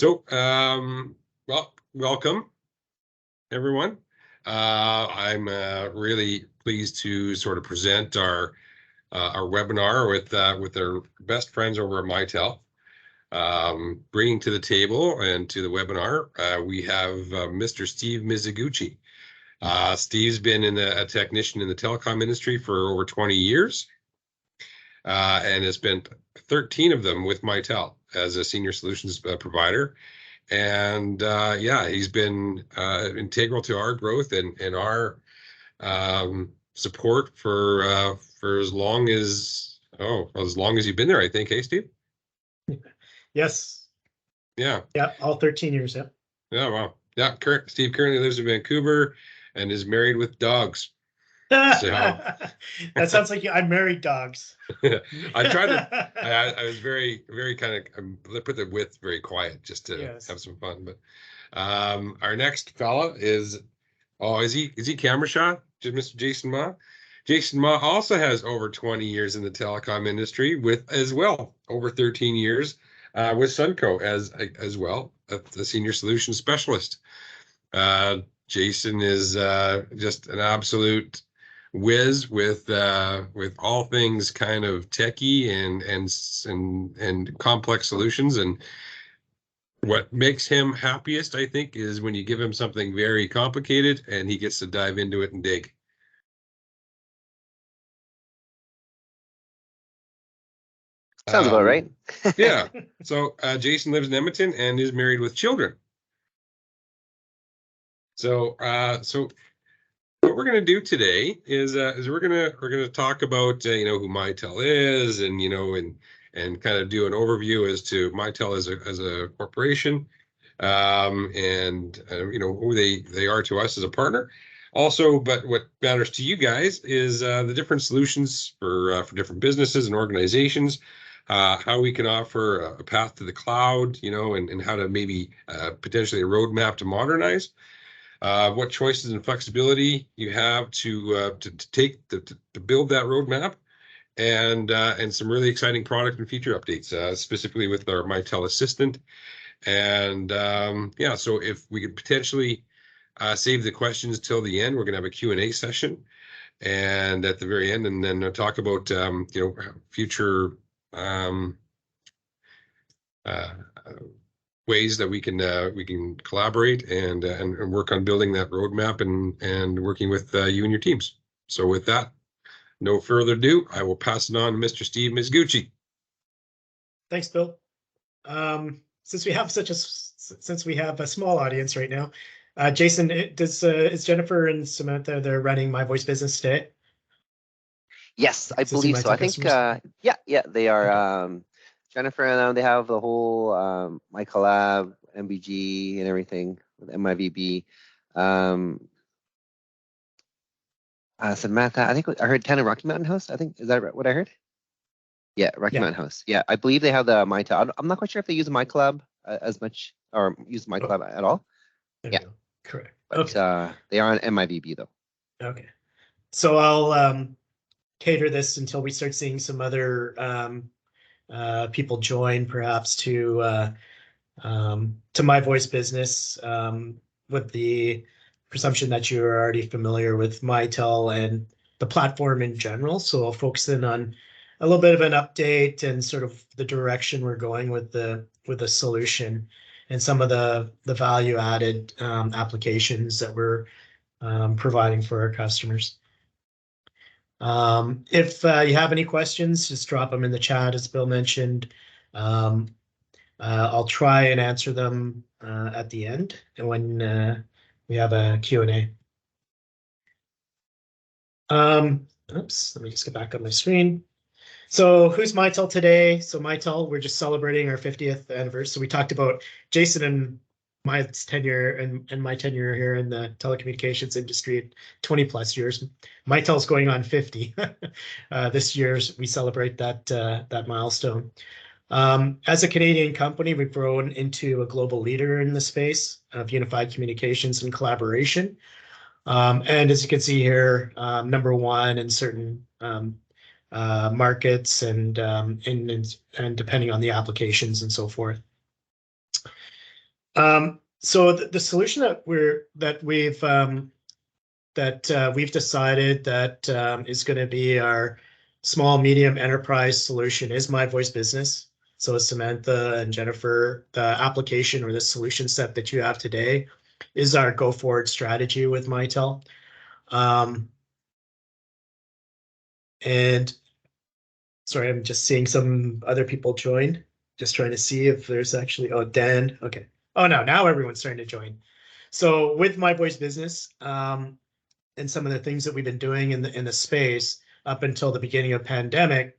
So, well, welcome everyone. I'm really pleased to sort of present our webinar with our best friends over at Mitel. Bringing to the table and to the webinar, we have Mr. Steve Mizuguchi. Steve's been a technician in the telecom industry for over 20 years and has spent 13 of them with Mitel as a senior solutions provider. And yeah, he's been integral to our growth and our support for as long as you've been there, I think. Hey, Steve? Yes. Yeah. Yeah, all 13 years, yeah. Yeah, wow. Yeah, Steve currently lives in Vancouver and is married with dogs. So that sounds like I married dogs. I tried to. I was very kind of put the width very quiet just to have some fun. But our next fella is he camera shot? Just Mr. Jason Ma. Jason Ma also has over 20 years in the telecom industry with as well over 13 years with Sunco as well, the senior solutions specialist. Jason is just an absolute whiz with all things kind of techie and complex solutions. And what makes him happiest, I think, is when you give him something very complicated and he gets to dive into it and dig. Sounds about right. Yeah. So Jason lives in Edmonton and is married with children. So what we're going to do today is we're going to talk about who Mitel is and and kind of do an overview as to Mitel as a corporation, and who they are to us as a partner. Also, but what matters to you guys is the different solutions for different businesses and organizations, how we can offer a path to the cloud, and how to maybe potentially a roadmap to modernize. What choices and flexibility you have to build that roadmap, and some really exciting product and feature updates, specifically with our Mitel Assistant. And yeah, so if we could potentially save the questions till the end, we're going to have a Q&A session, and at the very end, and then talk about future ways that we can collaborate and work on building that roadmap and working with you and your teams. So with that, no further ado, I will pass it on to Mr. Steve Mizuguchi. Thanks, Bill. Since we have a small audience right now, Jason, is Jennifer and Samantha, they're running My Voice Business today? Yes, I believe so. I think yeah, they are. Okay. Jennifer and them, they have the whole My Collab, MBG, and everything with MIVB. Samantha, I think I heard 10 Rocky Mountain House. I think, is that what I heard? Yeah, Rocky Mountain House. Yeah, I believe they have the Mitel. I'm not quite sure if they use My Collab as much or use My Collab at all. Yeah, correct. But okay. They are on MIVB though. Okay, so I'll cater this until we start seeing some other people join, perhaps to My Voice Business, with the presumption that you're already familiar with Mitel and the platform in general. So I'll focus in on a little bit of an update and sort of the direction we're going with the solution and some of the value added applications that we're providing for our customers. If you have any questions, just drop them in the chat, as Bill mentioned. I'll try and answer them at the end and when we have a Q&A. Oops, let me just get back on my screen. So who's Mitel today? So Mitel, we're just celebrating our 50th anniversary. So we talked about Jason and my tenure and my tenure here in the telecommunications industry, 20 plus years. Mitel's going on 50. This year we celebrate that milestone. As a Canadian company, we've grown into a global leader in the space of unified communications and collaboration. And as you can see here, number one in certain markets and depending on the applications and so forth. So the solution that we've decided that is going to be our small medium enterprise solution is My Voice Business. So Samantha and Jennifer, the application or the solution set that you have today is our go forward strategy with Mitel. And sorry, I'm just seeing some other people join. Just trying to see if there's actually, oh, Dan, okay. Oh, no, now everyone's starting to join. So with My Voice Business, and some of the things that we've been doing in the space up until the beginning of pandemic,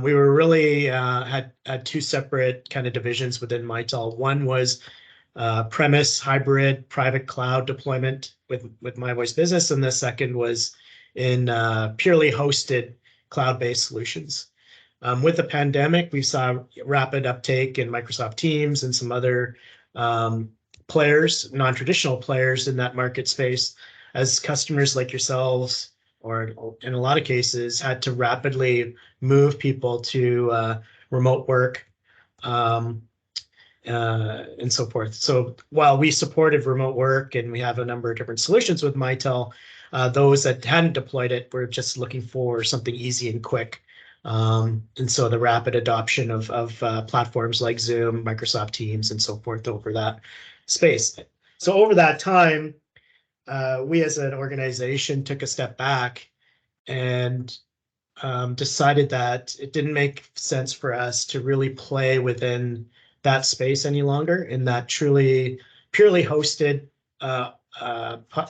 we were really had two separate kind of divisions within Mitel. One was premise hybrid private cloud deployment with My Voice Business, and the second was in purely hosted cloud-based solutions. With the pandemic, we saw rapid uptake in Microsoft Teams and some other players, non-traditional players in that market space, as customers like yourselves, or in a lot of cases, had to rapidly move people to remote work and so forth. So while we supported remote work and we have a number of different solutions with Mitel, those that hadn't deployed it were just looking for something easy and quick. And so the rapid adoption of platforms like Zoom, Microsoft Teams, and so forth over that space. So over that time, we as an organization took a step back and decided that it didn't make sense for us to really play within that space any longer in that truly purely hosted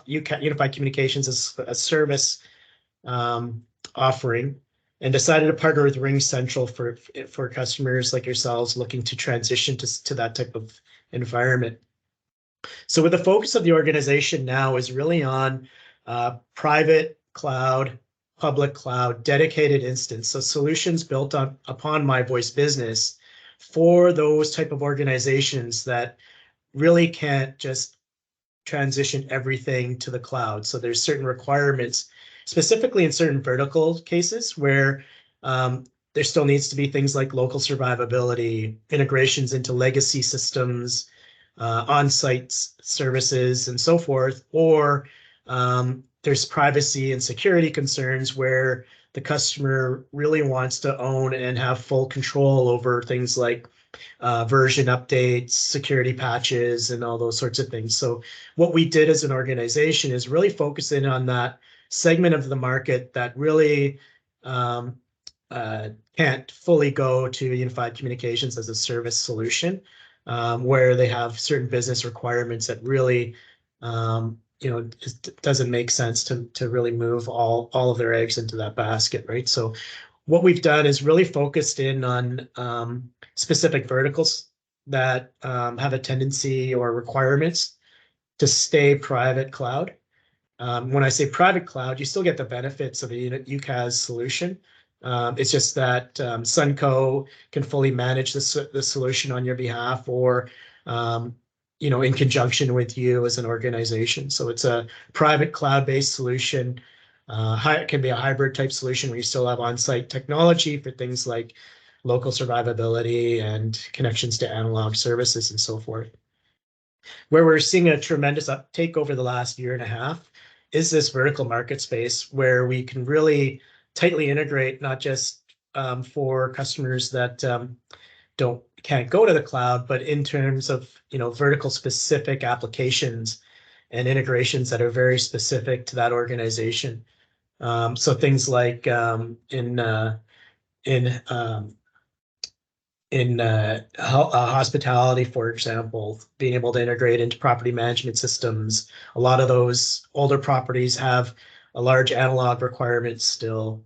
unified communications as a service offering, and decided to partner with Ring Central for customers like yourselves looking to transition to that type of environment. So with the focus of the organization now is really on private cloud, public cloud, dedicated instance. So solutions built upon My Voice Business for those type of organizations that really can't just transition everything to the cloud. So there's certain requirements, specifically in certain vertical cases where there still needs to be things like local survivability, integrations into legacy systems, on-site services, and so forth, or there's privacy and security concerns where the customer really wants to own and have full control over things like version updates, security patches, and all those sorts of things. So what we did as an organization is really focus in on that segment of the market that really can't fully go to unified communications as a service solution, where they have certain business requirements that really it doesn't make sense to really move all of their eggs into that basket, right? So what we've done is really focused in on specific verticals that have a tendency or requirements to stay private cloud. When I say private cloud, you still get the benefits of a UCaaS solution. It's just that Sunco can fully manage the solution on your behalf, or in conjunction with you as an organization. So it's a private cloud-based solution. It can be a hybrid type solution where you still have on-site technology for things like local survivability and connections to analog services and so forth. Where we're seeing a tremendous uptake over the last year and a half is this vertical market space where we can really tightly integrate, not just for customers that can't go to the cloud, but in terms of vertical specific applications and integrations that are very specific to that organization. So things like in hospitality, for example, being able to integrate into property management systems. A lot of those older properties have a large analog requirement still.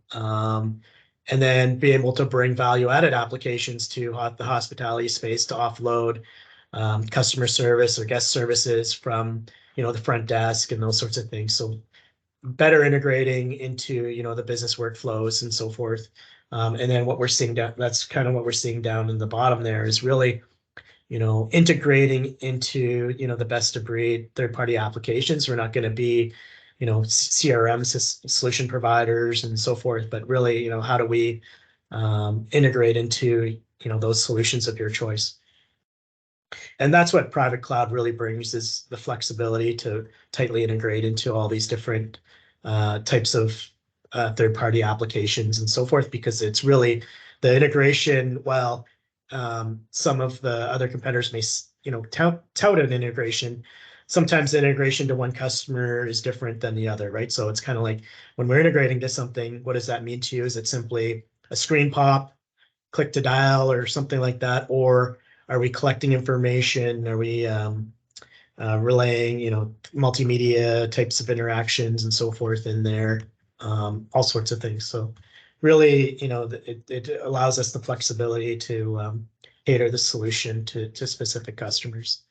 And then be able to bring value-added applications to the hospitality space to offload customer service or guest services from the front desk and those sorts of things. So better integrating into the business workflows and so forth. And then what we're seeing that's kind of what we're seeing down in the bottom there is really integrating into the best of breed third-party applications. We're not going to be CRM solution providers and so forth, but really how do we integrate into those solutions of your choice. And that's what private cloud really brings, is the flexibility to tightly integrate into all these different types of third-party applications and so forth, because it's really the integration. While some of the other competitors may, tout an integration, sometimes the integration to one customer is different than the other, right? So it's kind of like, when we're integrating to something, what does that mean to you? Is it simply a screen pop, click to dial, or something like that? Or are we collecting information? Are we relaying, multimedia types of interactions and so forth in there? All sorts of things. So really, it allows us the flexibility to cater the solution to specific customers.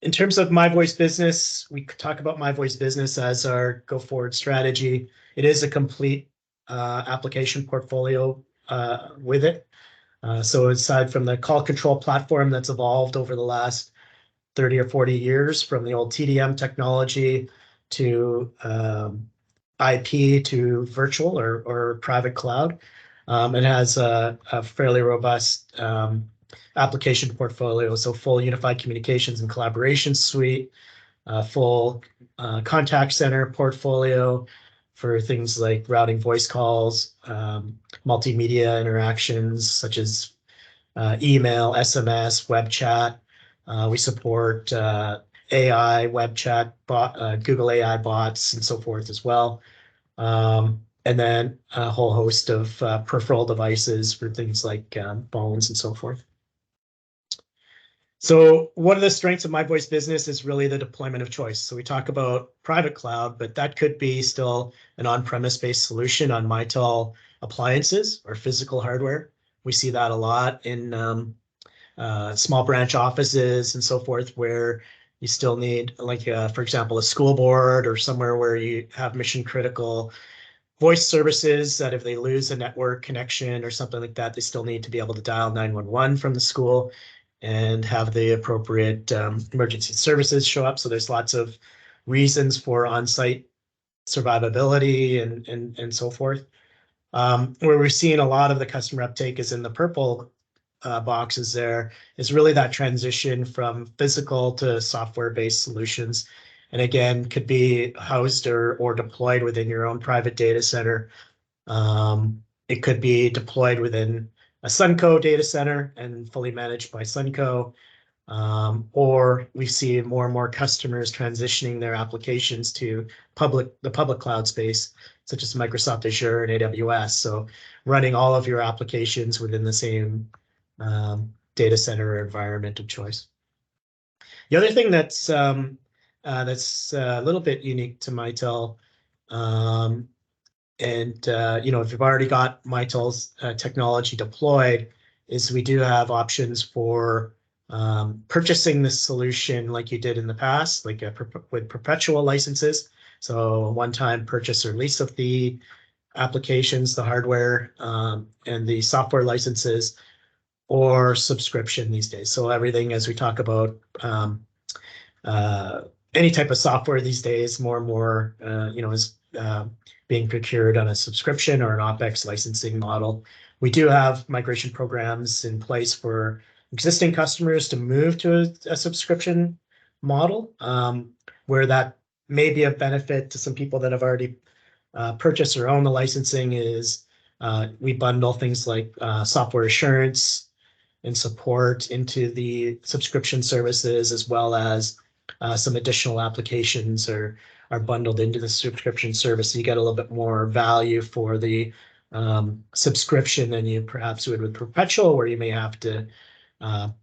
In terms of My Voice Business, we could talk about My Voice Business as our go forward strategy. It is a complete application portfolio with it. So aside from the call control platform that's evolved over the last 30 or 40 years, from the old TDM technology to IP to virtual or private cloud, it has a fairly robust application portfolio. So full unified communications and collaboration suite, full contact center portfolio for things like routing voice calls, multimedia interactions such as email, SMS, web chat. We support AI, web chat, Google AI bots, and so forth as well. And then a whole host of peripheral devices for things like phones and so forth. So one of the strengths of My Voice Business is really the deployment of choice. So we talk about private cloud, but that could be still an on-premise based solution on Mitel appliances or physical hardware. We see that a lot in small branch offices and so forth, where you still need, like, for example, a school board or somewhere where you have mission critical voice services that if they lose a network connection or something like that, they still need to be able to dial 911 from the school and have the appropriate emergency services show up. So there's lots of reasons for on-site survivability and so forth. Where we're seeing a lot of the customer uptake is in the purple boxes. There is really that transition from physical to software-based solutions. And again, could be housed or deployed within your own private data center. It could be deployed within a Sunco data center and fully managed by Sunco. Or we see more and more customers transitioning their applications to the public cloud space, such as Microsoft Azure and AWS. So running all of your applications within the same data center or environment of choice. The other thing that's a little bit unique to Mitel, if you've already got Mitel's technology deployed, is we do have options for purchasing this solution like you did in the past, like with perpetual licenses. So a one-time purchase or lease of the applications, the hardware, and the software licenses, or subscription these days. So everything, as we talk about any type of software these days, more and more, is being procured on a subscription or an OpEx licensing model. We do have migration programs in place for existing customers to move to a subscription model, where that may be a benefit to some people that have already purchased or own the licensing. Is we bundle things like software assurance and support into the subscription services, as well as some additional applications are bundled into the subscription service. So you get a little bit more value for the subscription than you perhaps would with perpetual, where you may have to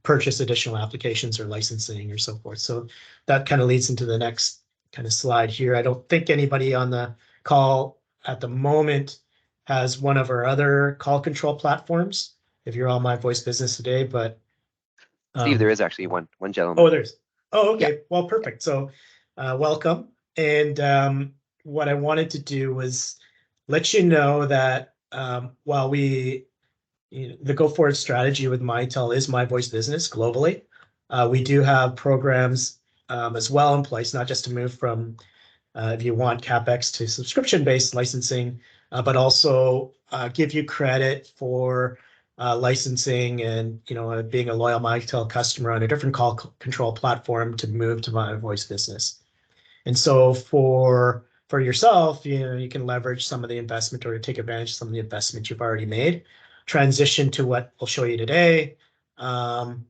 purchase additional applications or licensing or so forth. So that kind of leads into the next kind of slide here. I don't think anybody on the call at the moment has one of our other call control platforms, if you're on My Voice Business today, but Steve, there is actually one gentleman. Oh, there's. Oh, okay. Yeah. Well, perfect. So welcome. And what I wanted to do was let you know that while the go forward strategy with Mitel is My Voice Business globally, we do have programs as well in place, not just to move from, if you want, CapEx to subscription-based licensing, but also give you credit for licensing and, being a loyal Mitel customer on a different call control platform to move to my voice business. And so for yourself, you can leverage some of the investment or take advantage of some of the investment you've already made, transition to what we'll show you today, and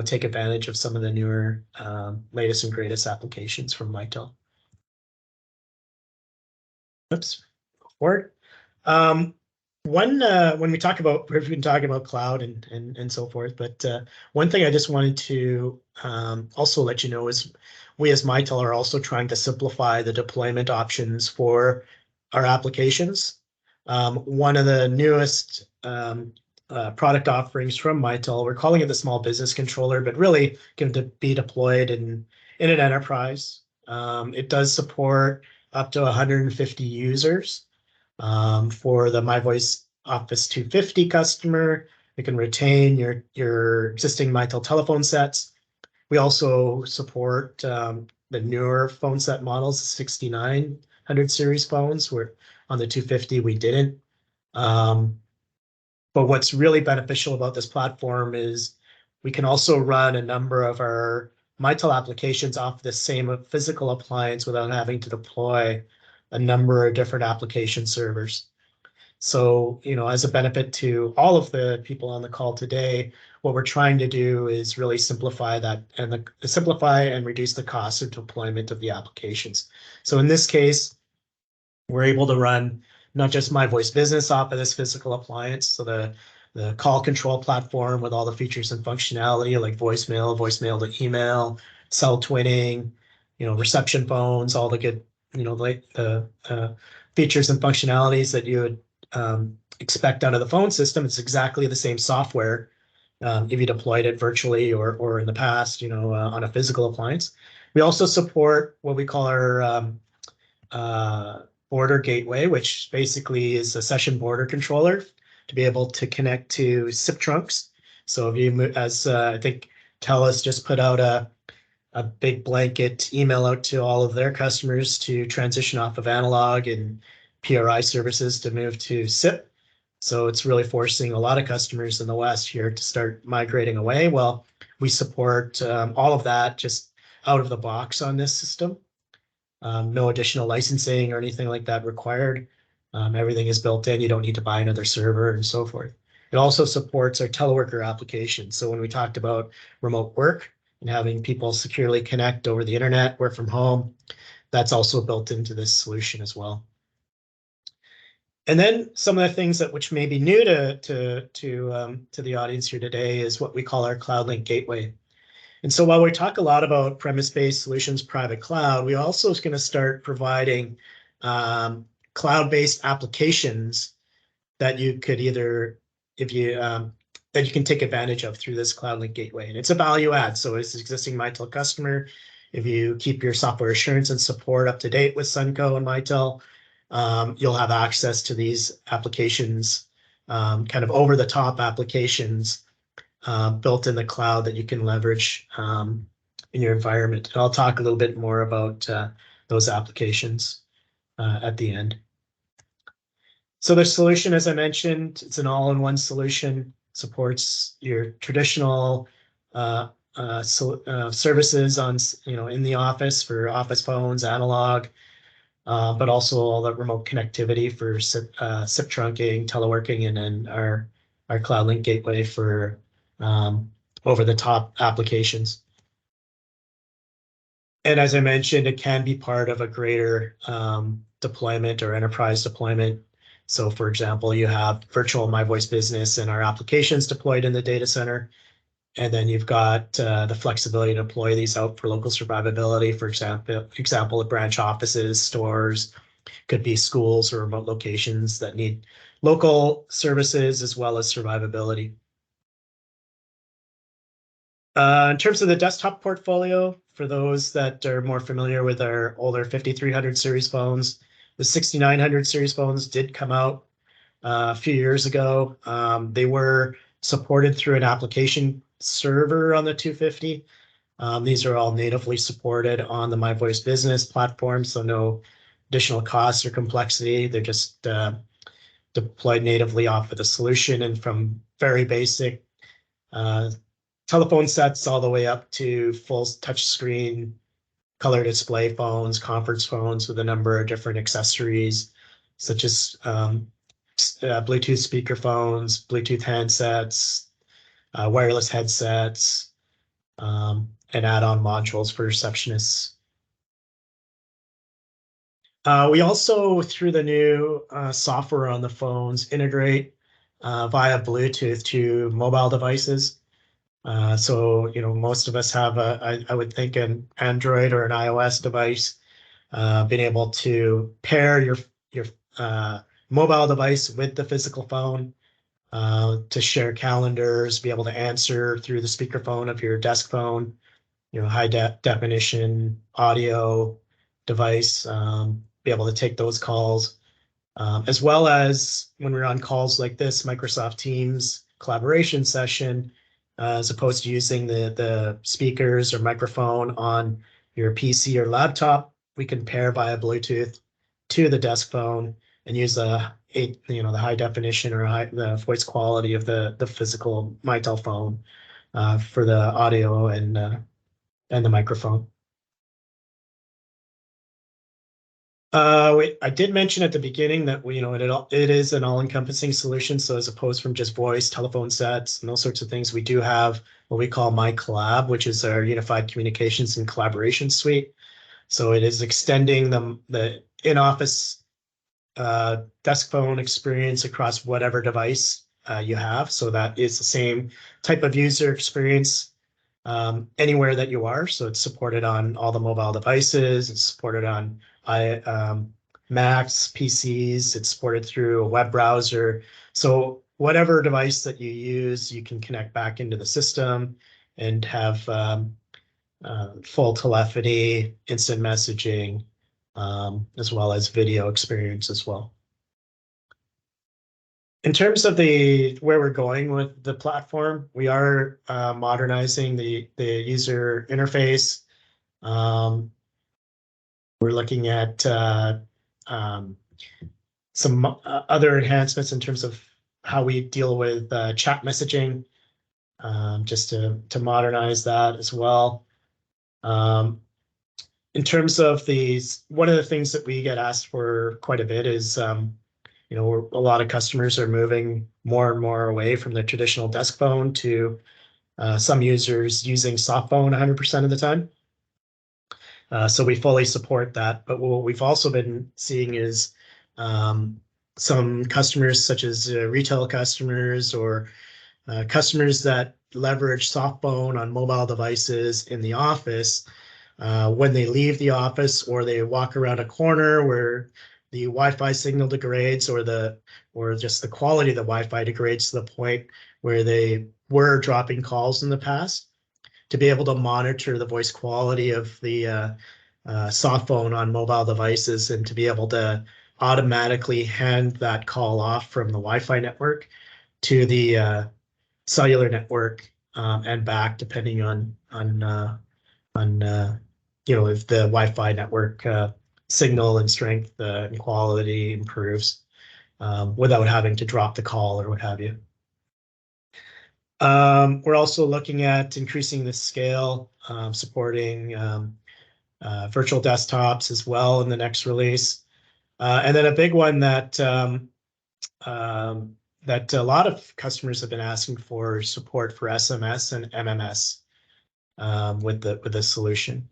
take advantage of some of the newer, latest and greatest applications from Mitel. Oops, forward. When we've been talking about cloud and so forth, but one thing I just wanted to also let you know is we as Mitel are also trying to simplify the deployment options for our applications. One of the newest product offerings from Mitel, we're calling it the Small Business Controller, but really can be deployed in an enterprise. It does support up to 150 users. For the MyVoice Office 250 customer, you can retain your existing Mitel telephone sets. We also support the newer phone set models, 6900 series phones, where on the 250 we didn't. But what's really beneficial about this platform is we can also run a number of our Mitel applications off the same physical appliance without having to deploy a number of different application servers. So, as a benefit to all of the people on the call today, what we're trying to do is really simplify that and simplify and reduce the cost of deployment of the applications. So in this case, we're able to run not just My Voice Business off of this physical appliance, so the call control platform with all the features and functionality like voicemail to email, cell twinning, reception phones, all the good, like the features and functionalities that you would expect out of the phone system. It's exactly the same software if you deployed it virtually or in the past, on a physical appliance. We also support what we call our border gateway, which basically is a session border controller to be able to connect to SIP trunks. So if you, as I think TELUS just put out a big blanket email out to all of their customers to transition off of analog and PRI services to move to SIP. So it's really forcing a lot of customers in the West here to start migrating away. Well, we support all of that just out of the box on this system. No additional licensing or anything like that required. Everything is built in. You don't need to buy another server and so forth. It also supports our teleworker application. So when we talked about remote work and having people securely connect over the internet, work from home, that's also built into this solution as well. And then some of the things which may be new to the audience here today is what we call our CloudLink Gateway. And so while we talk a lot about premise-based solutions, private cloud, we also is going to start providing cloud-based applications that you could either, that you can take advantage of through this CloudLink Gateway. And it's a value add. So as an existing Mitel customer, if you keep your software assurance and support up to date with Sunco and Mitel, you'll have access to these applications, kind of over-the-top applications built in the cloud that you can leverage in your environment. And I'll talk a little bit more about those applications at the end. So the solution, as I mentioned, it's an all-in-one solution, supports your traditional services on, in the office for office phones, analog, but also all the remote connectivity for SIP trunking, teleworking, and then our CloudLink Gateway for over-the-top applications. And as I mentioned, it can be part of a greater deployment or enterprise deployment. So for example, you have virtual My Voice Business and our applications deployed in the data center. And then you've got the flexibility to deploy these out for local survivability. For example, at branch offices, stores, could be schools or remote locations that need local services as well as survivability. In terms of the desktop portfolio, for those that are more familiar with our older 5300 series phones, the 6900 series phones did come out a few years ago. They were supported through an application server on the 250. These are all natively supported on the My Voice Business platform, so no additional costs or complexity. They're just deployed natively off of the solution, and from very basic telephone sets all the way up to full touchscreen color display phones, conference phones with a number of different accessories, such as Bluetooth speakerphones, Bluetooth handsets, wireless headsets, and add-on modules for receptionists. We also, through the new software on the phones, integrate via Bluetooth to mobile devices. So, you know, most of us have I would think an Android or an iOS device. Being able to pair your mobile device with the physical phone to share calendars, be able to answer through the speakerphone of your desk phone, you know, high definition audio device, be able to take those calls, as well as when we're on calls like this, Microsoft Teams collaboration session, as opposed to using the speakers or microphone on your PC or laptop, we can pair via Bluetooth to the desk phone and use the high definition or the voice quality of the physical Mitel phone for the audio and the microphone. I did mention at the beginning that it is an all-encompassing solution. So as opposed from just voice, telephone sets, and those sorts of things, we do have what we call MyCollab, which is our unified communications and collaboration suite. So it is extending the in-office desk phone experience across whatever device you have. So that is the same type of user experience anywhere that you are. So it's supported on all the mobile devices. It's supported on Macs, PCs. It's supported through a web browser. So whatever device that you use, you can connect back into the system and have full telephony, instant messaging, as well as video experience as well. In terms of where we're going with the platform, we are modernizing the user interface. We're looking at some other enhancements in terms of how we deal with chat messaging, just to modernize that as well. In terms of one of the things that we get asked for quite a bit is, a lot of customers are moving more and more away from the traditional desk phone to some users using soft phone 100% of the time. So we fully support that. But what we've also been seeing is some customers, such as retail customers or customers that leverage soft phone on mobile devices in the office, when they leave the office or they walk around a corner where the Wi-Fi signal degrades or just the quality of the Wi-Fi degrades to the point where they were dropping calls in the past, to be able to monitor the voice quality of the soft phone on mobile devices and to be able to automatically hand that call off from the Wi-Fi network to the cellular network and back, depending on if the Wi-Fi network signal and strength and quality improves without having to drop the call or what have you. We're also looking at increasing the scale, supporting virtual desktops as well in the next release. And then a big one that a lot of customers have been asking for support for SMS and MMS with the solution.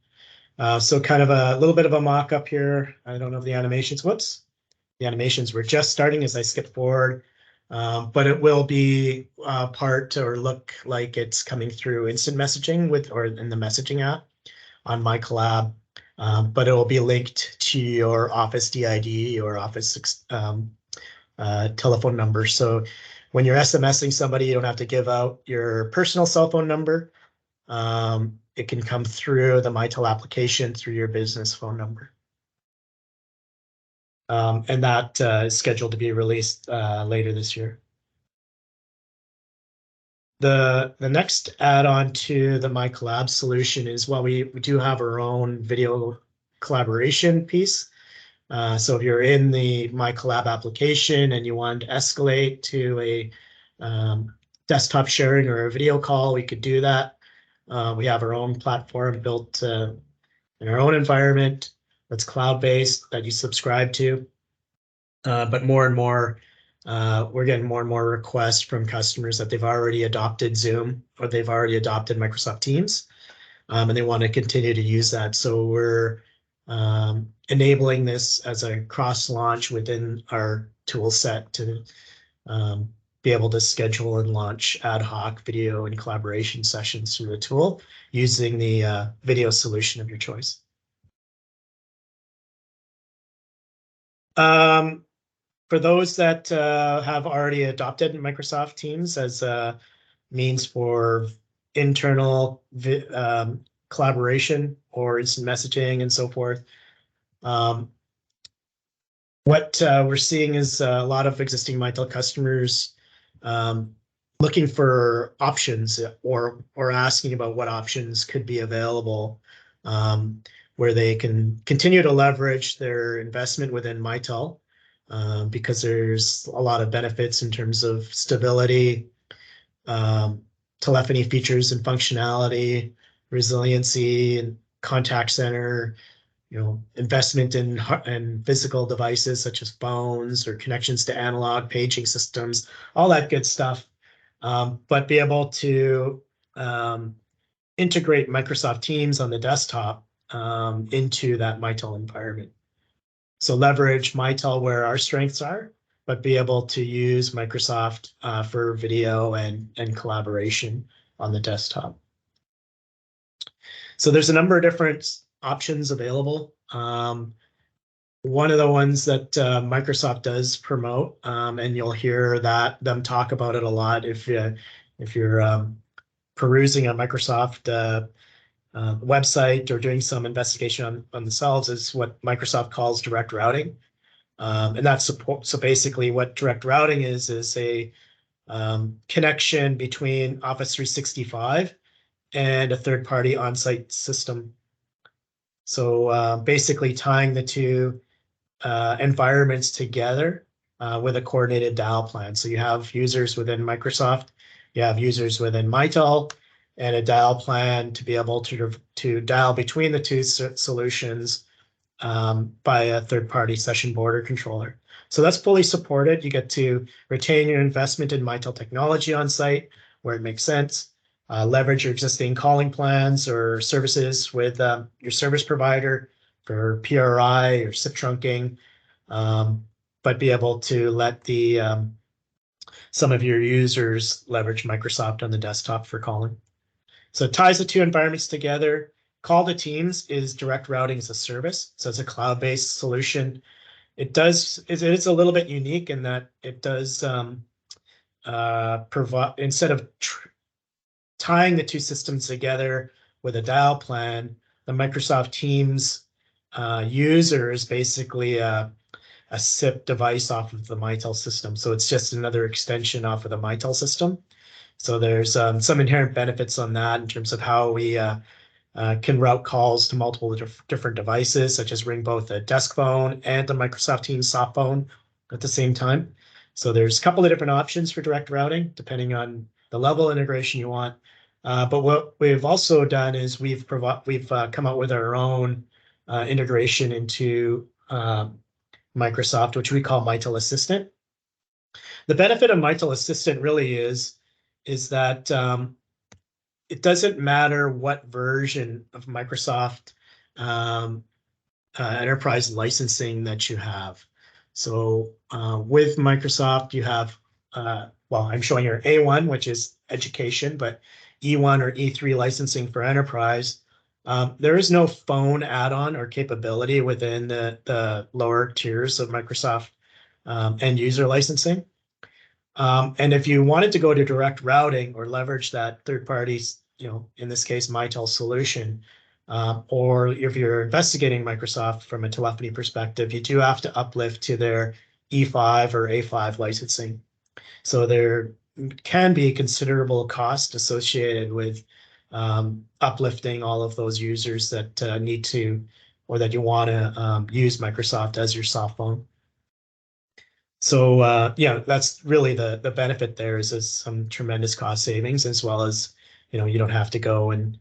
So kind of a little bit of a mock-up here. I don't know if the animations, whoops. The animations were just starting as I skip forward, but it will be part or look like it's coming through instant messaging or in the messaging app on MyCollab, but it will be linked to your Office DID or Office telephone number. So when you're SMSing somebody, you don't have to give out your personal cell phone number. It can come through the Mitel application through your business phone number. And that is scheduled to be released later this year. The next add-on to the MyCollab solution is, while we do have our own video collaboration piece, So if you're in the My Collab application and you want to escalate to a desktop sharing or a video call, we could do that. We have our own platform built in our own environment that's cloud-based that you subscribe to. But more and more, we're getting more and more requests from customers that they've already adopted Zoom or they've already adopted Microsoft Teams, and they want to continue to use that. So we're enabling this as a cross launch within our tool set to be able to schedule and launch ad hoc video and collaboration sessions through the tool using the video solution of your choice. For those that have already adopted Microsoft Teams as a means for internal collaboration or instant messaging and so forth, what we're seeing is a lot of existing Mitel customers looking for options or asking about what options could be available where they can continue to leverage their investment within Mitel because there's a lot of benefits in terms of stability, telephony features and functionality, resiliency, and contact center, investment in physical devices such as phones or connections to analog paging systems, all that good stuff. But be able to integrate Microsoft Teams on the desktop into that Mitel environment. So leverage Mitel where our strengths are, but be able to use Microsoft for video and collaboration on the desktop. So there's a number of different options available. One of the ones that Microsoft does promote, and you'll hear them talk about it a lot if you're perusing a Microsoft website or doing some investigation on themselves, is what Microsoft calls direct routing. And that's so basically what direct routing is a connection between Office 365 and a third-party on-site system. So basically tying the two environments together with a coordinated dial plan. So you have users within Microsoft, you have users within Mitel, and a dial plan to be able to dial between the two solutions by a third-party session border controller. So that's fully supported. You get to retain your investment in Mitel technology on site where it makes sense. Leverage your existing calling plans or services with your service provider for PRI or SIP trunking, but be able to let some of your users leverage Microsoft on the desktop for calling. So it ties the two environments together. Call to Teams is direct routing as a service. So it's a cloud-based solution. It is a little bit unique in that it does provide, instead of tying the two systems together with a dial plan, the Microsoft Teams user is basically a SIP device off of the Mitel system. So it's just another extension off of the Mitel system. So there's some inherent benefits on that in terms of how we can route calls to multiple different devices, such as ring both a desk phone and a Microsoft Teams soft phone at the same time. So there's a couple of different options for direct routing, depending on the level of integration you want. But what we've also done is we've come out with our own integration into Microsoft, which we call Mitel Assistant. The benefit of Mitel Assistant really is that it doesn't matter what version of Microsoft enterprise licensing that you have. So with Microsoft, you have, well, I'm showing here A1, which is education, but E1 or E3 licensing for enterprise. There is no phone add-on or capability within the lower tiers of Microsoft end user licensing. And if you wanted to go to direct routing or leverage that third party's, in this case, Mitel solution, or if you're investigating Microsoft from a telephony perspective, you do have to uplift to their E5 or A5 licensing. So there can be considerable cost associated with uplifting all of those users that need to or that you want to use Microsoft as your soft phone. So yeah, that's really the benefit there is some tremendous cost savings, as well as, you don't have to go and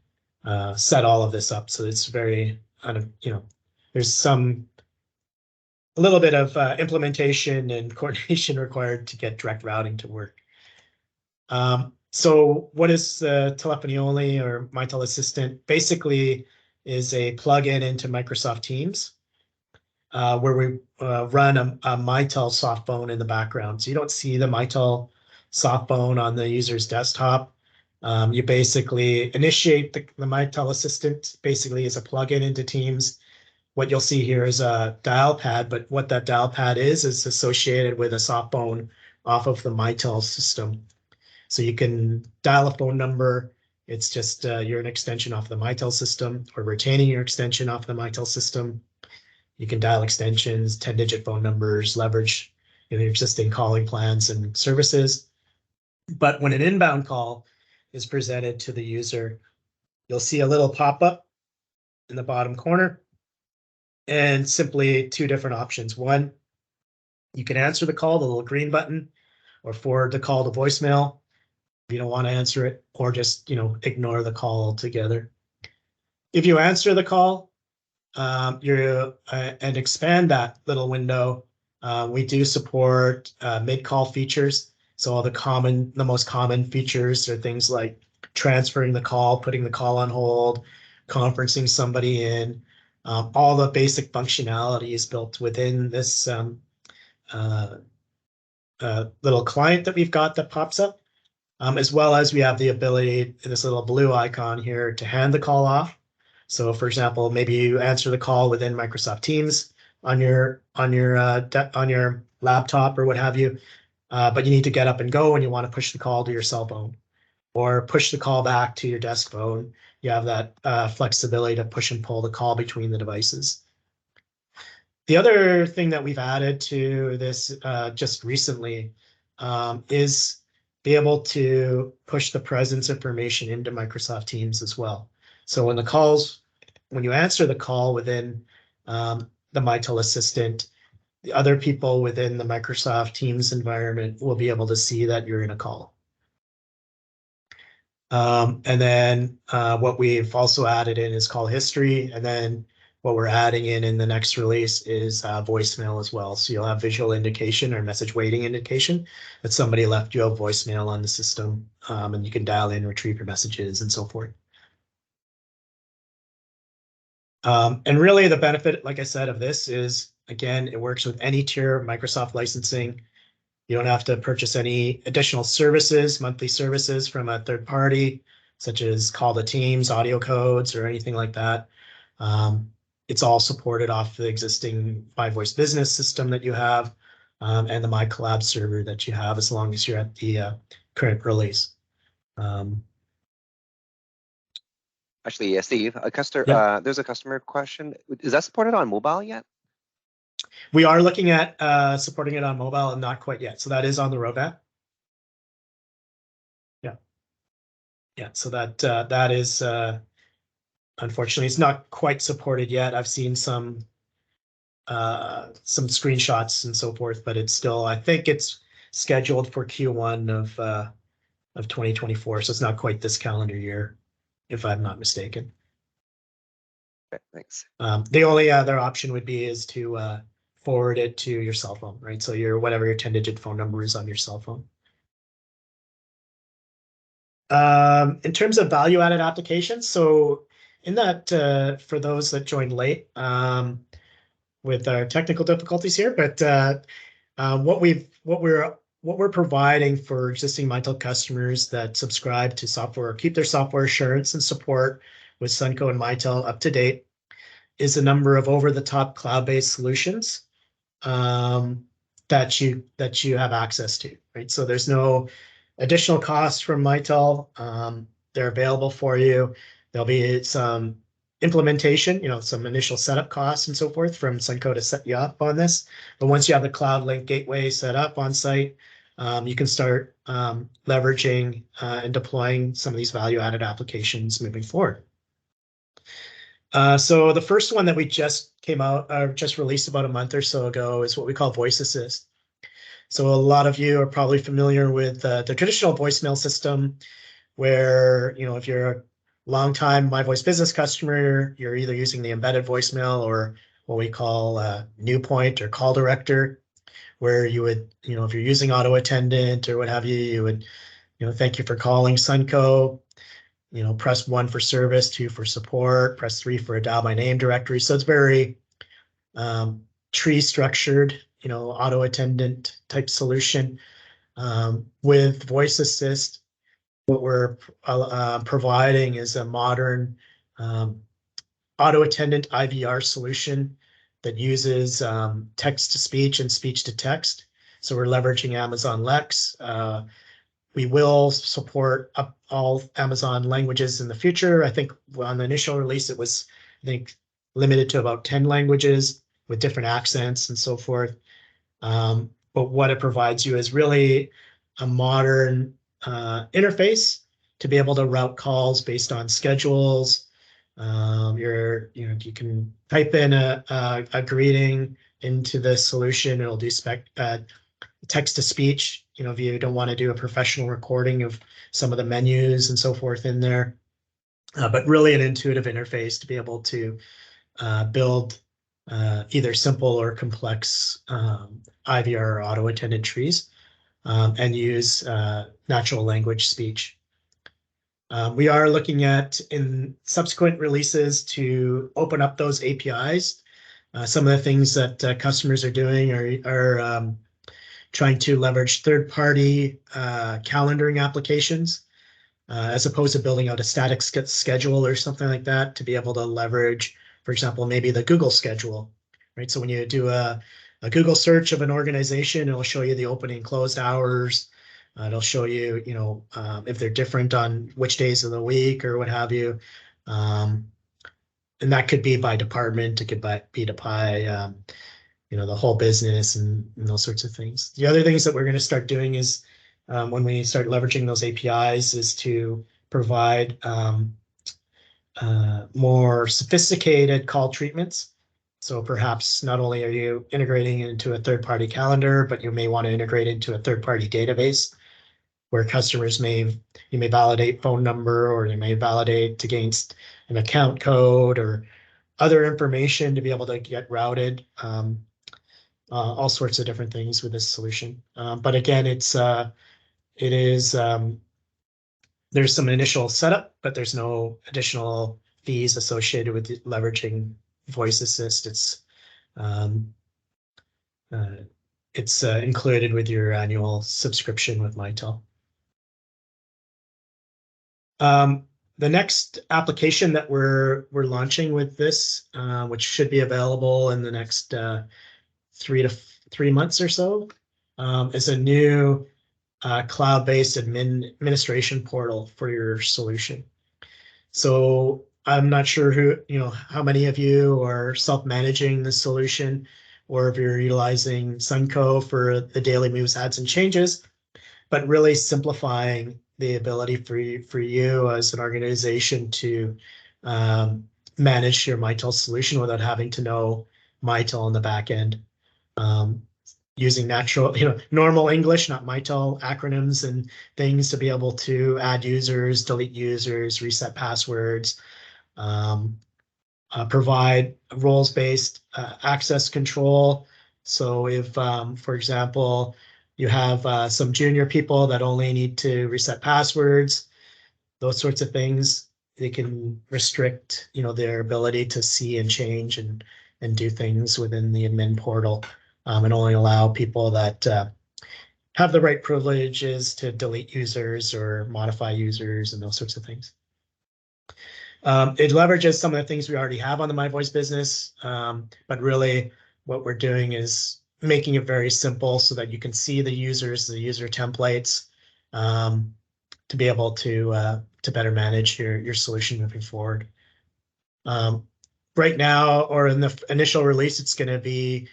set all of this up. So it's very kind of, there's a little bit of implementation and coordination required to get direct routing to work. So what is telephony only or Mitel Assistant? Basically is a plugin into Microsoft Teams where we run a Mitel soft phone in the background. So you don't see the Mitel soft phone on the user's desktop. You basically initiate the Mitel Assistant basically is a plugin into Teams. What you'll see here is a dial pad, but what that dial pad is associated with a soft phone off of the Mitel system. So you can dial a phone number. It's just you're an extension off the Mitel system, or retaining your extension off the Mitel system. You can dial extensions, 10-digit phone numbers, leverage your existing calling plans and services. But when an inbound call is presented to the user, you'll see a little pop-up in the bottom corner, and simply two different options. One, you can answer the call, the little green button, or forward the call to voicemail if you don't want to answer it, or just, ignore the call altogether. If you answer the call, and expand that little window, we do support mid-call features. So all the most common features are things like transferring the call, putting the call on hold, conferencing somebody in. All the basic functionality is built within this little client that we've got that pops up, as well as we have the ability, this little blue icon here, to hand the call off. So for example, maybe you answer the call within Microsoft Teams on your laptop or what have you, but you need to get up and go and you want to push the call to your cell phone or push the call back to your desk phone. You have that flexibility to push and pull the call between the devices. The other thing that we've added to this just recently is be able to push the presence information into Microsoft Teams as well. So when you answer the call within the Mitel Assistant, the other people within the Microsoft Teams environment will be able to see that you're in a call. And then what we've also added in is call history. And then what we're adding in the next release is voicemail as well. So you'll have visual indication or message waiting indication that somebody left you a voicemail on the system, and you can dial in, retrieve your messages and so forth. And really the benefit, like I said, of this is, again, it works with any tier of Microsoft licensing. You don't have to purchase any additional services, monthly services from a third party, such as Call to Teams, audio codes, or anything like that. It's all supported off the existing My Voice Business system that you have, and the My Collab server that you have, as long as you're at the current release. Actually, Steve, Yeah. there's a customer question. Is that supported on mobile yet? We are looking at supporting it on mobile, and not quite yet. So that is on the roadmap. Yeah. Yeah. So that is unfortunately, it's not quite supported yet. I've seen some screenshots and so forth, but it's still, I think it's scheduled for Q1 of 2024. So it's not quite this calendar year, if I'm not mistaken. Okay, thanks. The only other option would be is to forward it to your cell phone, right? So whatever your 10-digit phone number is on your cell phone. In terms of value-added applications, so in that, for those that joined late, with our technical difficulties here, but what we're providing for existing Mitel customers that subscribe to software or keep their software assurance and support with Sunco and Mitel up to date is a number of over-the-top cloud-based solutions that you have access to, right? So there's no additional costs from Mitel. They're available for you. There'll be some implementation, some initial setup costs and so forth from Sunco to set you up on this. But once you have the Cloud Link gateway set up on site, you can start leveraging and deploying some of these value-added applications moving forward. So the first one that we just came out, just released about a month or so ago is what we call Voice Assist. So a lot of you are probably familiar with the traditional voicemail system where, if you're a longtime My Voice Business customer, you're either using the embedded voicemail or what we call New Point or Call Director, where you would, if you're using auto attendant or what have you, you would, thank you for calling Sunco, press 1 for service, 2 for support, press 3 for a dial by name directory. So it's very tree structured, auto attendant type solution. With Voice Assist, what we're providing is a modern auto attendant IVR solution that uses text to speech and speech to text. So we're leveraging Amazon Lex. We will support all Amazon languages in the future. I think on the initial release, it was, limited to about 10 languages with different accents and so forth. But what it provides you is really a modern interface to be able to route calls based on schedules. You can type in a greeting into the solution. It'll do text to speech. If you don't want to do a professional recording of some of the menus and so forth in there, but really an intuitive interface to be able to build either simple or complex IVR or auto attendant trees and use natural language speech. We are looking at in subsequent releases to open up those APIs. Some of the things that customers are doing are trying to leverage third-party calendaring applications as opposed to building out a static schedule or something like that to be able to leverage, for example, maybe the Google schedule, right? So when you do a Google search of an organization, it'll show you the opening and closed hours. It'll show you, if they're different on which days of the week or what have you. And that could be by department. It could be by the whole business and those sorts of things. The other things that we're going to start doing is when we start leveraging those APIs is to provide more sophisticated call treatments. So perhaps not only are you integrating into a third-party calendar, but you may want to integrate into a third-party database where customers you may validate phone number or you may validate against an account code or other information to be able to get routed. All sorts of different things with this solution. But again, there's some initial setup, but there's no additional fees associated with leveraging Voice Assist. It's included with your annual subscription with Mitel. The next application that we're launching with this, which should be available in the next 3 months or so, is a new cloud-based administration portal for your solution. So I'm not sure how many of you are self-managing the solution or if you're utilizing Sunco for the daily moves, adds, and changes, but really simplifying the ability for you as an organization to manage your Mitel solution without having to know Mitel on the back end. Using normal English, not Mitel acronyms and things to be able to add users, delete users, reset passwords, provide roles-based access control. So if, for example, you have some junior people that only need to reset passwords, those sorts of things, they can restrict, their ability to see and change and do things within the admin portal. And only allow people that have the right privileges to delete users or modify users and those sorts of things. It leverages some of the things we already have on the My Voice business, but really what we're doing is making it very simple so that you can see the users, the user templates, to be able to better manage your solution moving forward. Right now, or in the initial release, it's going to be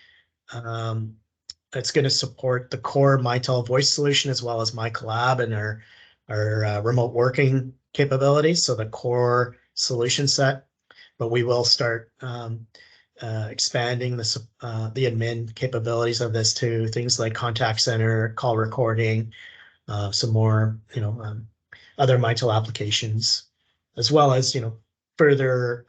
it's going to support the core Mitel voice solution as well as MyCollab and our remote working capabilities. So the core solution set, but we will start expanding the admin capabilities of this to things like contact center, call recording, some more, other Mitel applications, as well as, further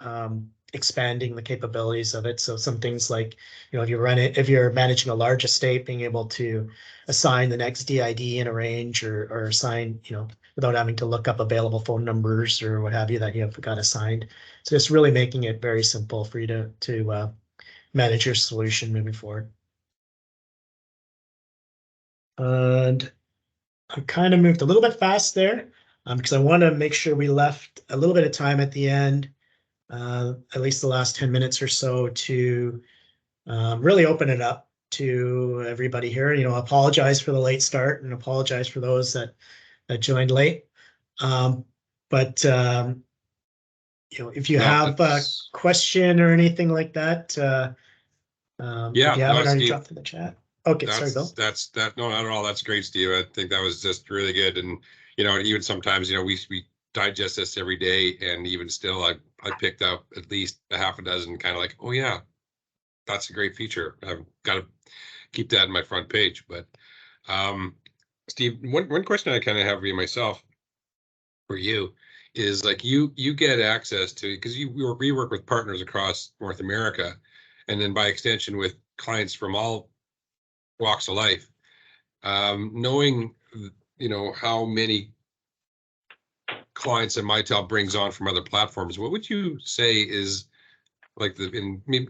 expanding the capabilities of it. So some things like, if you're managing a large estate, being able to assign the next DID in a range or assign, without having to look up available phone numbers or what have you that you have got assigned. So it's really making it very simple for you to manage your solution moving forward. And I kind of moved a little bit fast there because I want to make sure we left a little bit of time at the end, at least the last 10 minutes or so, to really open it up to everybody here. Apologize for the late start and apologize for those that joined late. But if you have a question or anything like that, if you haven't already dropped in the chat. Okay, sorry, Bill. No, not at all. That's great, Steve. I think that was just really good. And, even sometimes, we digest this every day, and even still, I picked up at least a half a dozen kind of like, oh yeah, that's a great feature. I've got to keep that in my front page. But Steve, one question I kind of have for you myself, for you, is like you get access to, because we work with partners across North America, and then by extension with clients from all walks of life. Knowing how many clients that Mitel brings on from other platforms, what would you say is like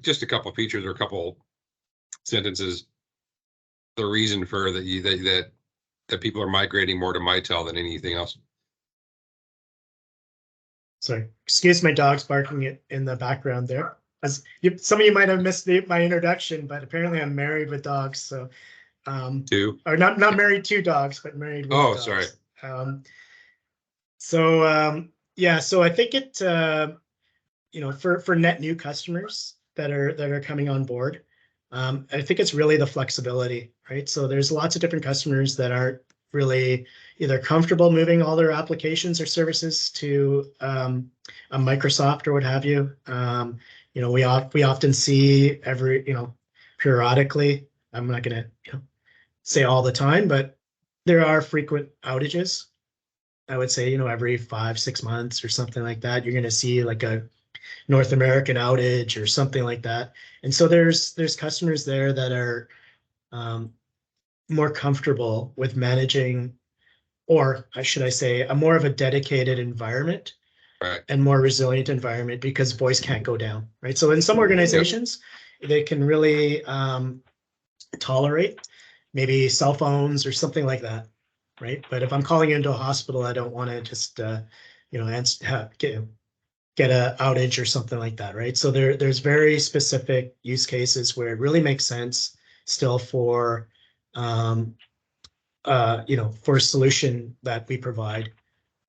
just a couple of features or a couple sentences, the reason for that people are migrating more to Mitel than anything else? Sorry, excuse my dogs barking in the background there. Some of you might have missed my introduction, but apparently I'm married with dogs. So, or not married to dogs, but married with dogs. Sorry. Yeah, so I think it, for net new customers that are coming on board, I think it's really the flexibility, right? So there's lots of different customers that aren't really either comfortable moving all their applications or services to a Microsoft or what have you. We often see periodically, I'm not going to say all the time, but there are frequent outages. I would say, every 5-6 months or something like that, you're going to see like a North American outage or something like that. And so there's customers there that are more comfortable with managing, or should I say, a more of a dedicated environment, right, and more resilient environment, because voice can't go down, right? So in some organizations, they can really tolerate maybe cell phones or something like that, right? But if I'm calling into a hospital, I don't want to just get a outage or something like that, right? So there's very specific use cases where it really makes sense still for for a solution that we provide.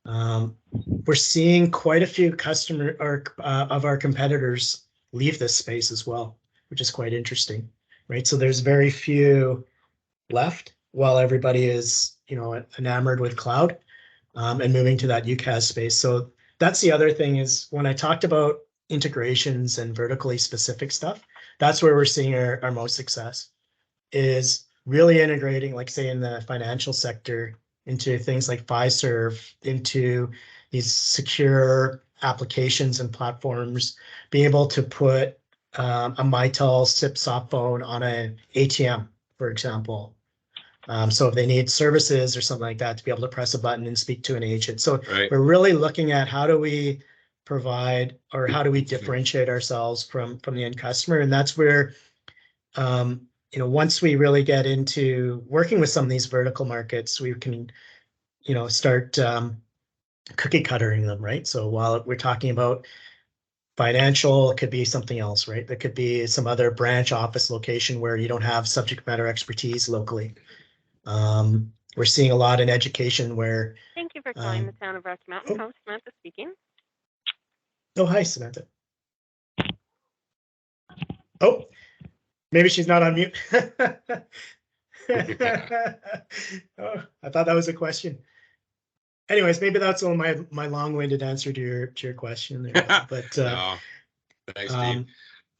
We're seeing quite a few of our competitors leave this space as well, which is quite interesting, right? So there's very few left while everybody is, enamored with cloud and moving to that UCaaS space. So that's the other thing, is when I talked about integrations and vertically specific stuff, that's where we're seeing our most success, is really integrating, like say in the financial sector, into things like Fiserv, into these secure applications and platforms, being able to put a Mitel SIP soft phone on an ATM, for example. So if they need services or something like that, to be able to press a button and speak to an agent. So we're really looking at how do we provide, or how do we differentiate ourselves from the end customer. And that's where, once we really get into working with some of these vertical markets, we can, start cookie cuttering them, right? So while we're talking about financial, it could be something else, right? There could be some other branch office location where you don't have subject matter expertise locally. We're seeing a lot in education where. Thank you for calling the town of Rocky Mountain. Home, Samantha speaking. Oh, hi, Samantha. Oh, maybe she's not on mute. Oh, I thought that was a question. Anyways, maybe that's all my long-winded answer to your question there. But Thanks, Steve.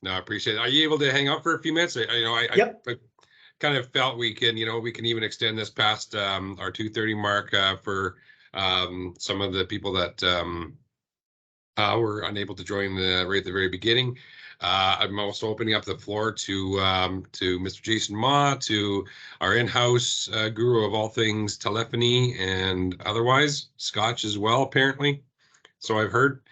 No, I appreciate it. Are you able to hang up for a few minutes? Yep. I kind of felt we can even extend this past our 2:30 mark for some of the people that were unable to join right at the very beginning. I'm also opening up the floor to Mr. Jason Ma, to our in-house guru of all things telephony and otherwise, Scotch as well, apparently. So I've heard.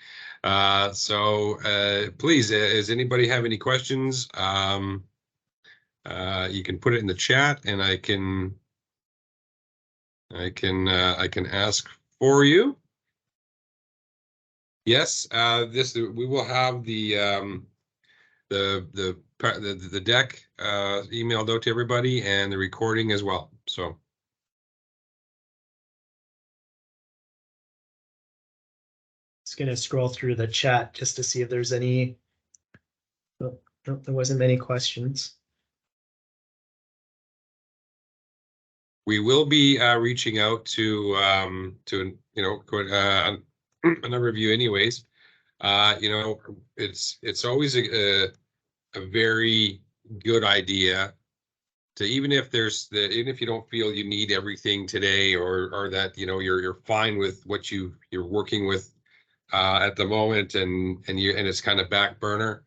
Please, does anybody have any questions? You can put it in the chat, and I can ask for you. Yes, we will have the deck emailed out to everybody and the recording as well. So. Just gonna scroll through the chat just to see if there's any. Oh, no, there wasn't many questions. We will be reaching out to a number of you anyways. It's always a very good idea to, even if you don't feel you need everything today, or that you're fine with what you're working with at the moment, and it's kind of back burner.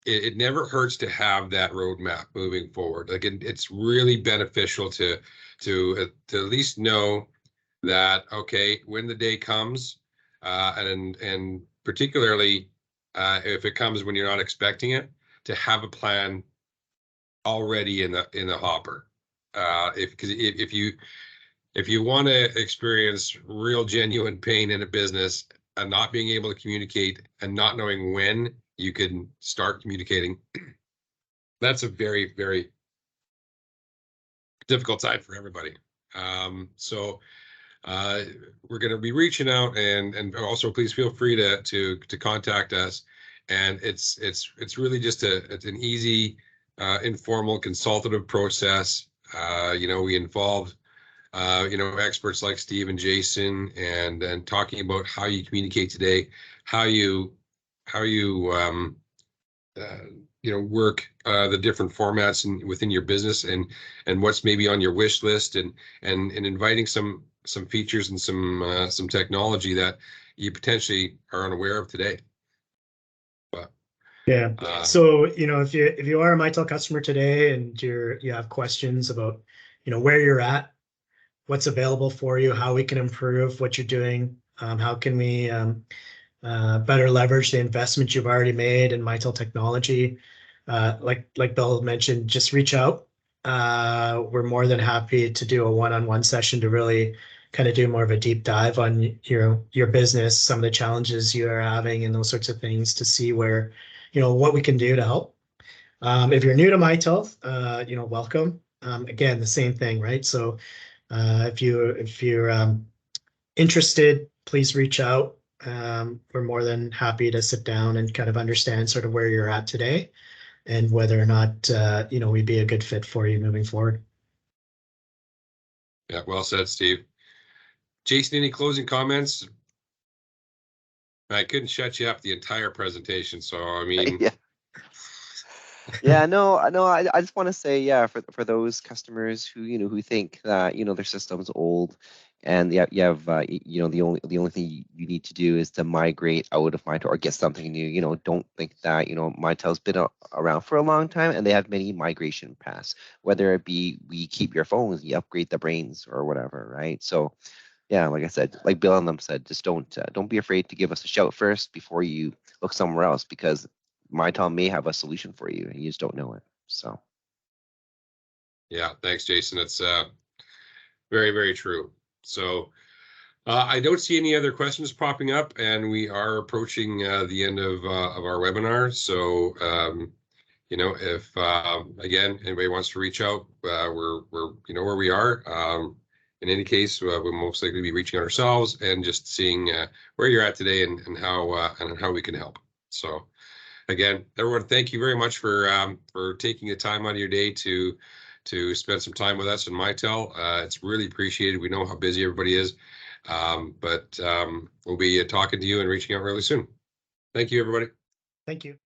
It never hurts to have that roadmap moving forward. Like it's really beneficial to at least know that, okay, when the day comes, and particularly if it comes when you're not expecting it, to have a plan already in the hopper. If you want to experience real genuine pain in a business and not being able to communicate and not knowing when you can start communicating, that's a very, very difficult time for everybody. So we're going to be reaching out, and also please feel free to contact us. And it's really just an easy, informal, consultative process. We involve experts like Steve and Jason, and talking about how you communicate today, how you work the different formats within your business, and what's maybe on your wish list, and inviting some features and some technology that you potentially are unaware of today. But yeah, so if you are a Mitel customer today and you have questions about where you're at, what's available for you, how we can improve what you're doing, how can we better leverage the investment you've already made in Mitel technology. Like Bill mentioned, just reach out. We're more than happy to do a one-on-one session to really kind of do more of a deep dive on your business, some of the challenges you are having, and those sorts of things, to see where what we can do to help. If you're new to Mitel, welcome. Again, the same thing, right? So if you're interested, please reach out. We're more than happy to sit down and kind of understand sort of where you're at today, and whether or not we'd be a good fit for you moving forward. Yeah, well said, Steve. Jason, any closing comments? I couldn't shut you up the entire presentation, so I mean. No, I just want to say, for those customers who think that their system's old, and you have the only thing you need to do is to migrate out of Mitel or get something new. Don't think that Mitel's been around for a long time, and they have many migration paths. Whether it be we keep your phones, you upgrade the brains or whatever, right? So yeah, like I said, like Bill and them said, just don't be afraid to give us a shout first before you look somewhere else, because Mitel may have a solution for you and you just don't know it. So yeah, thanks, Jason. It's very, very true. So I don't see any other questions popping up, and we are approaching the end of our webinar. So if again anybody wants to reach out, we're where we are. In any case, we'll most likely be reaching out ourselves and just seeing where you're at today, and how we can help. So again, everyone, thank you very much for taking the time out of your day to spend some time with us in Mitel. It's really appreciated. We know how busy everybody is, but we'll be talking to you and reaching out really soon. Thank you, everybody. Thank you.